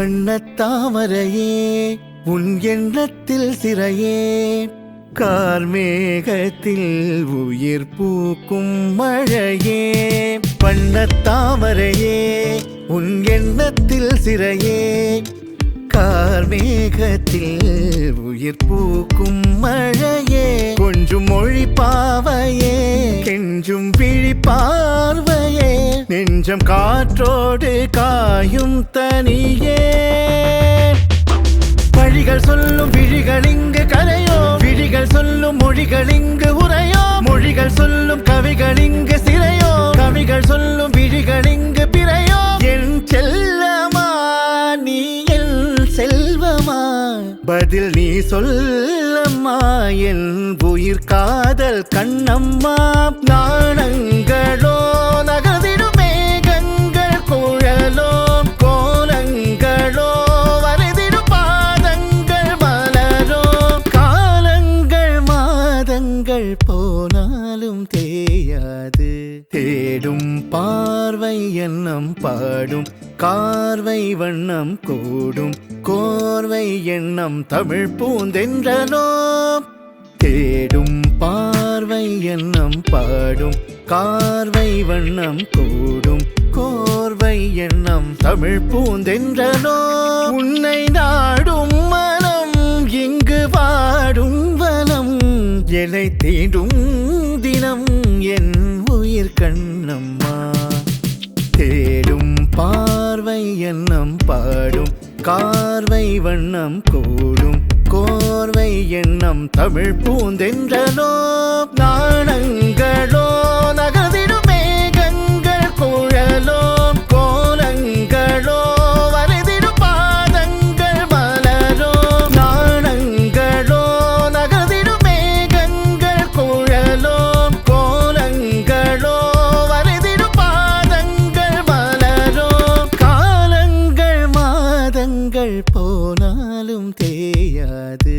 வண்ணத்தாமரையே உன் எண்ணத்தில் சிறையே கார்மேகத்தில் உயிர் பூக்கும் மழையே வண்ணத்தாமரையே உன் எண்ணத்தில் சிறையே கார்மேகத்தில் உயிர் பூக்கும் மழையே கொஞ்சம் மொழி பாவையே கெஞ்சும் விழி பார்வையே நெஞ்சம் காற்றோடு காயும் தனியே வழிகள் சொல்லும் விழிகள் இங்கு கரையோ விழிகள் சொல்லும் மொழிகள் இங்கு உரையோ மொழிகள் சொல்லும் கவிகள் இங்கு சிறையோ கவிகள் சொல்லும் விழிகள் இங்கு பிறையோ என் செல்லமா நீ என் செல்வமா பதில் நீ சொல்லம்மா என் உயிர் காதல் கண்ணம்மா நாணங்களோ நகர்ந்திடும் மேகங்கள் குழலோ கோலங்களோ வரைந்திடும் பாதங்கள் மலரோ காலங்கள் மாதங்கள் போனாலும் தேயாது தேடும் பார்வை எண்ணம் பாடும் கார்வை வண்ணம் கூடும் கோர்வை எண்ணம் தமிழ் பூந்தென்றனோ தேடும் பார்வை எண்ணம் பாடும் கார்வை வண்ணம் கூடும் கோர்வை எண்ணம் தமிழ் பூந்தென்றனோ உன்னை நாடும் மனம் இங்கு வாடும் வனம் என்னை தீண்டும் தினம் என் உயிர் கண்ணம்மா தேடும் பார்வை எண்ணம் பாடும் கார்வை வண்ணம் கூடும் கோர்வை எண்ணம் தமிழ் பூந்தென்றனோ நாணங்களோ நகர்ந்திடும் மேகங்கள் குழலோ கோலங்களோ வரைந்திடும் பாதங்கள் மலரோ நாணங்களோ நகர்ந்திடும் மேகங்கள் குழலோ கோலங்களோ வரைந்திடும் பாதங்கள் மலரோ காலங்கள் மாதங்கள் போனாலும் தேயாது